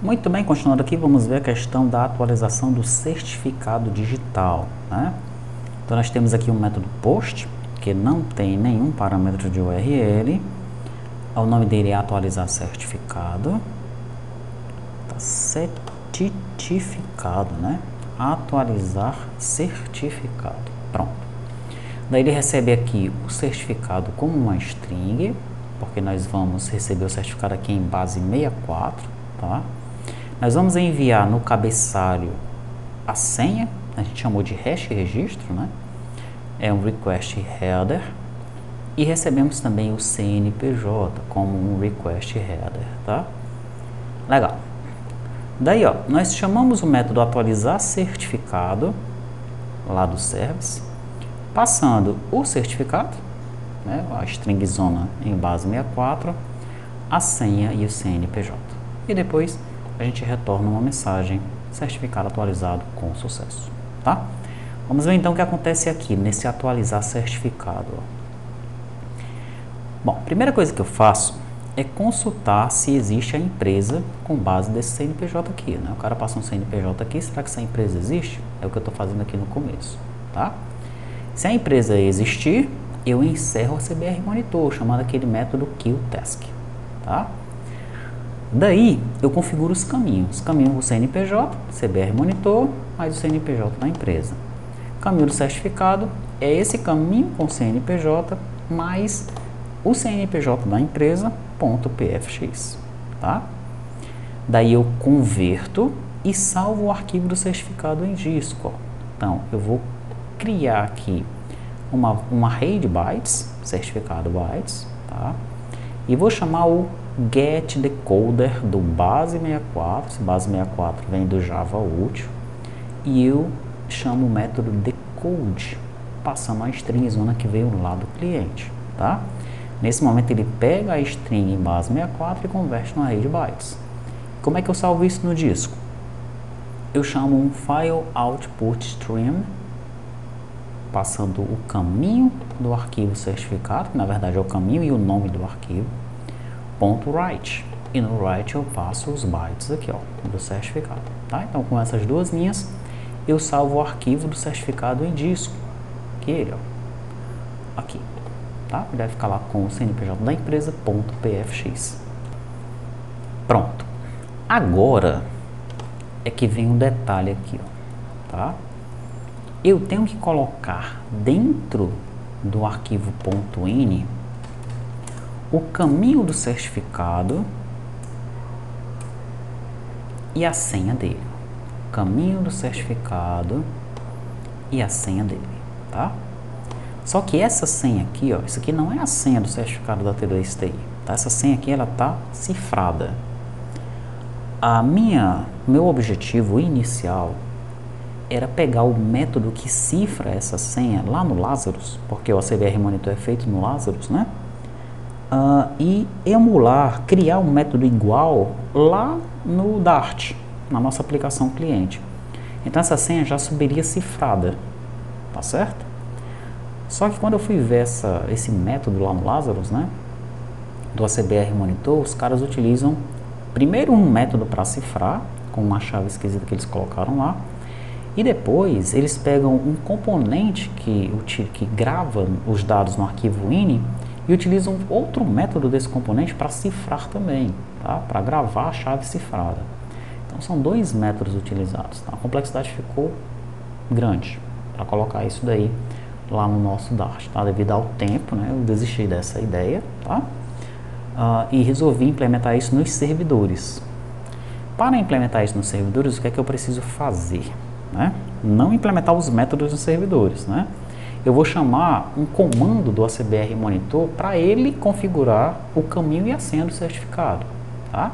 Muito bem, continuando aqui, vamos ver a questão da atualização do certificado digital, né? Então, nós temos aqui um método post, que não tem nenhum parâmetro de URL. O nome dele é atualizar certificado. Tá, certificado, né? Atualizar certificado. Pronto. Daí ele recebe aqui o certificado como uma string, porque nós vamos receber o certificado aqui em base 64, tá? Nós vamos enviar no cabeçalho a senha, a gente chamou de hash registro, né? É um request header. E recebemos também o CNPJ como um request header, tá? Legal. Daí, ó, nós chamamos o método atualizar certificado lá do service, passando o certificado, né, a string zona em base 64, a senha e o CNPJ. E depois a gente retorna uma mensagem, certificado atualizado com sucesso, tá? Vamos ver então o que acontece aqui nesse atualizar certificado. Ó. Bom, a primeira coisa que eu faço é consultar se existe a empresa com base desse CNPJ aqui, né? O cara passa um CNPJ aqui, será que essa empresa existe? É o que eu estou fazendo aqui no começo, tá? Se a empresa existir, eu encerro a CBR Monitor, chamando aquele método QTask, tá? Daí, eu configuro os caminhos. Caminho do CNPJ, CBR Monitor, mais o CNPJ da empresa. Caminho do certificado é esse caminho com CNPJ, mais o CNPJ da empresa, .pfx, tá? Daí eu converto e salvo o arquivo do certificado em disco, ó. Então, eu vou criar aqui uma array de bytes, certificado bytes, tá? E vou chamar o getDecoder do base64, esse base64 vem do Java útil, e eu chamo o método decode, passando a string zona que veio lá do cliente, tá? Nesse momento ele pega a string em base64 e converte no array de bytes. Como é que eu salvo isso no disco? Eu chamo um file output stream, passando o caminho do arquivo certificado, que na verdade é o caminho e o nome do arquivo, .write. E no write eu passo os bytes aqui, ó, do certificado, tá? Então com essas duas linhas eu salvo o arquivo do certificado em disco, que ele, ó, aqui, tá? Ele vai ficar lá com o CNPJ da empresa .pfx. Pronto. Agora é que vem um detalhe aqui, ó, tá? Eu tenho que colocar dentro do arquivo .ini o caminho do certificado e a senha dele. O caminho do certificado e a senha dele, tá? Só que essa senha aqui, ó, isso aqui não é a senha do certificado da T2TI, tá? Essa senha aqui, ela tá cifrada. Meu objetivo inicial era pegar o método que cifra essa senha lá no Lazarus, porque o CBR Monitor é feito no Lazarus, né? E emular, criar um método igual lá no Dart, na nossa aplicação cliente. Então essa senha já subiria cifrada, tá certo? Só que quando eu fui ver esse método lá no Lazarus, né, do ACBR Monitor, os caras utilizam primeiro um método para cifrar, com uma chave esquisita que eles colocaram lá, e depois eles pegam um componente que grava os dados no arquivo ini e utilizam outro método desse componente para cifrar também, tá? Para gravar a chave cifrada. Então são dois métodos utilizados, tá? A complexidade ficou grande para colocar isso daí lá no nosso Dart, tá? Devido ao tempo, né, eu desisti dessa ideia, tá? E resolvi implementar isso nos servidores. Para implementar isso nos servidores, o que é que eu preciso fazer? Né? Não implementar os métodos nos servidores, né? Eu vou chamar um comando do ACBR Monitor para ele configurar o caminho e a senha do certificado, tá?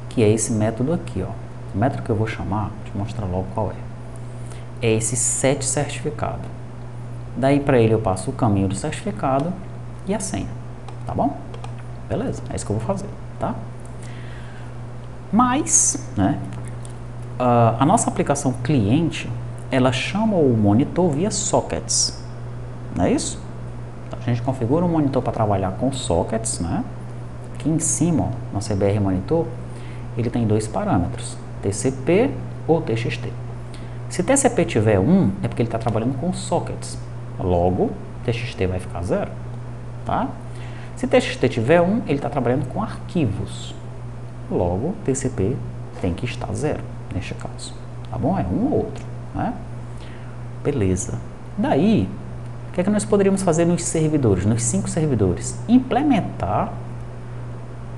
Que é esse método aqui, ó. O método que eu vou chamar, deixa eu mostrar logo qual é. É esse setCertificado. Daí para ele eu passo o caminho do certificado e a senha, tá bom? Beleza, é isso que eu vou fazer, tá? Mas, né, a nossa aplicação cliente, ela chama o monitor via sockets, não é isso? Então, a gente configura um monitor para trabalhar com sockets, né? Aqui em cima, ó, no CBR Monitor, ele tem dois parâmetros, TCP ou TXT. Se TCP tiver 1, é porque ele está trabalhando com sockets. Logo, TXT vai ficar 0. Tá? Se TXT tiver 1, ele está trabalhando com arquivos. Logo, TCP tem que estar 0, neste caso. Tá bom? É um ou outro. Né? Beleza. Daí, o que é que nós poderíamos fazer nos servidores, nos 5 servidores? Implementar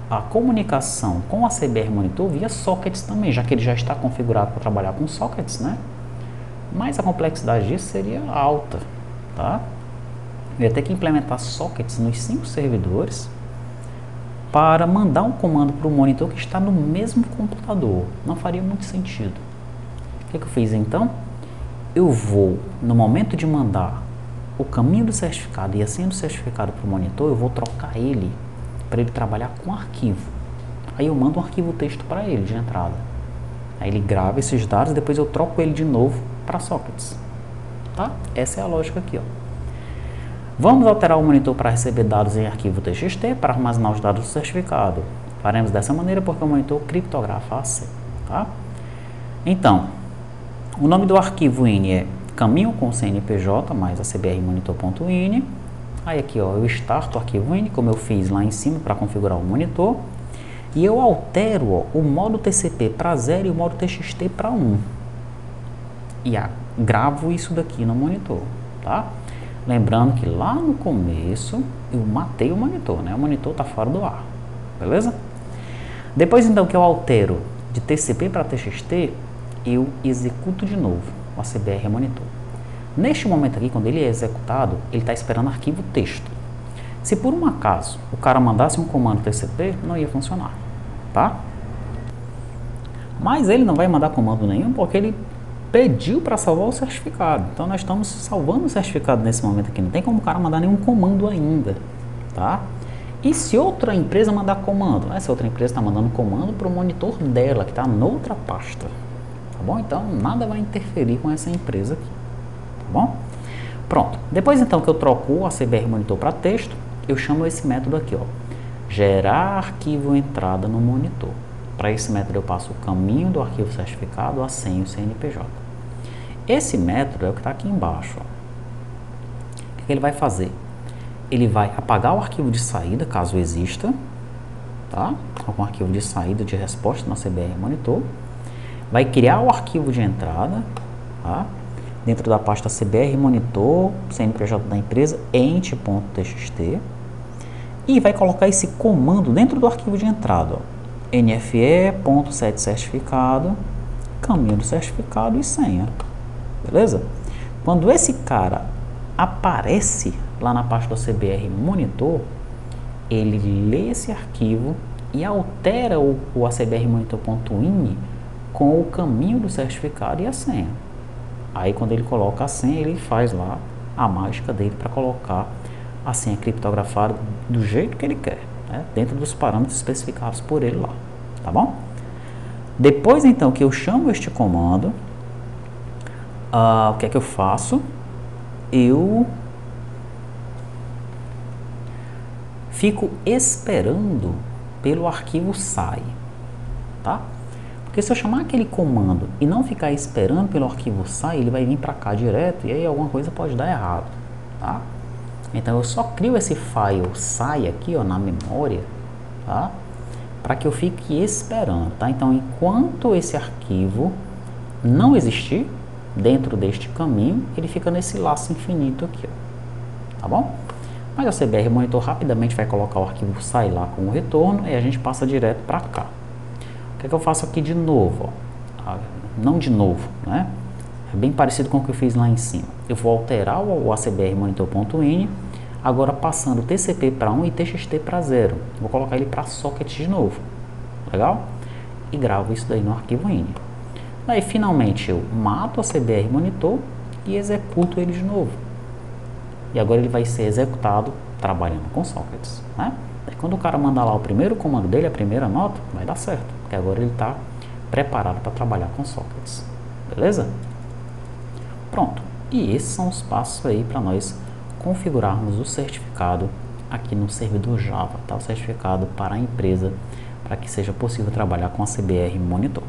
a comunicação com a CBR Monitor via sockets também, já que ele já está configurado para trabalhar com sockets, né? Mas a complexidade disso seria alta, tá? Eu ia ter que implementar sockets nos 5 servidores para mandar um comando para o monitor que está no mesmo computador. Não faria muito sentido. O que eu fiz então? Eu vou, no momento de mandar o caminho do certificado e a senha do certificado para o monitor, eu vou trocar ele para ele trabalhar com arquivo. Aí eu mando um arquivo texto para ele de entrada. Aí ele grava esses dados e depois eu troco ele de novo para sockets. Tá? Essa é a lógica aqui, ó. Vamos alterar o monitor para receber dados em arquivo TXT para armazenar os dados do certificado. Faremos dessa maneira porque o monitor criptografa a senha. Tá? Então, o nome do arquivo INI é caminho com CNPJ mais a CBR monitor.ini. Aí aqui, ó, eu starto o arquivo INI, como eu fiz lá em cima para configurar o monitor. E eu altero, ó, o modo TCP para 0 e o modo TXT para 1. E gravo isso daqui no monitor, tá? Lembrando que lá no começo eu matei o monitor, né? O monitor está fora do ar, beleza? Depois então que eu altero de TCP para TXT, eu executo de novo o CBR monitor. Neste momento aqui, quando ele é executado, ele está esperando arquivo texto. Se por um acaso o cara mandasse um comando TCP, não ia funcionar, tá? Mas ele não vai mandar comando nenhum porque ele pediu para salvar o certificado. Então nós estamos salvando o certificado nesse momento aqui. Não tem como o cara mandar nenhum comando ainda, tá? E se outra empresa mandar comando? Essa outra empresa está mandando comando para o monitor dela, que está noutra pasta. Tá bom? Então nada vai interferir com essa empresa aqui. Tá bom? Pronto. Depois então que eu troco a CBR monitor para texto, eu chamo esse método aqui, ó. Gerar arquivo entrada no monitor. Para esse método eu passo o caminho do arquivo certificado, a senha e o CNPJ. Esse método é o que está aqui embaixo. Ó. O que ele vai fazer? Ele vai apagar o arquivo de saída, caso exista, tá? Algum arquivo de saída de resposta na CBR monitor. Vai criar o arquivo de entrada, tá? Dentro da pasta CBR monitor, CNPJ da empresa, ent.txt. E vai colocar esse comando dentro do arquivo de entrada, ó. nfe.set certificado, caminho do certificado e senha. Beleza? Quando esse cara aparece lá na pasta do CBR monitor, ele lê esse arquivo e altera o CBR monitor.ini com o caminho do certificado e a senha. Aí quando ele coloca a senha, ele faz lá a mágica dele para colocar a senha criptografada do jeito que ele quer, né? Dentro dos parâmetros especificados por ele lá, tá bom? Depois então que eu chamo este comando, o que é que eu faço? Eu fico esperando pelo arquivo SAI, tá? Porque se eu chamar aquele comando e não ficar esperando pelo arquivo SAI, ele vai vir para cá direto e aí alguma coisa pode dar errado, tá? Então eu só crio esse file SAI aqui, ó, na memória, tá? Para que eu fique esperando, tá? Então enquanto esse arquivo não existir dentro deste caminho, ele fica nesse laço infinito aqui, ó, tá bom? Mas a CBR Monitor rapidamente vai colocar o arquivo SAI lá com o retorno e a gente passa direto para cá. O que é que eu faço aqui de novo, ó? Não de novo, né? É bem parecido com o que eu fiz lá em cima. Eu vou alterar o ACBR monitor.ini, agora passando TCP para 1 e TXT para 0. Vou colocar ele para socket de novo. Legal? E gravo isso daí no arquivo ini. Daí finalmente eu mato a CBR monitor e executo ele de novo. E agora ele vai ser executado trabalhando com sockets, né? Daí quando o cara mandar lá o primeiro comando dele, a primeira nota, vai dar certo. Porque agora ele está preparado para trabalhar com sockets. Beleza? Pronto, e esses são os passos aí para nós configurarmos o certificado aqui no servidor Java, tá? O certificado para a empresa, para que seja possível trabalhar com a CBR Monitor.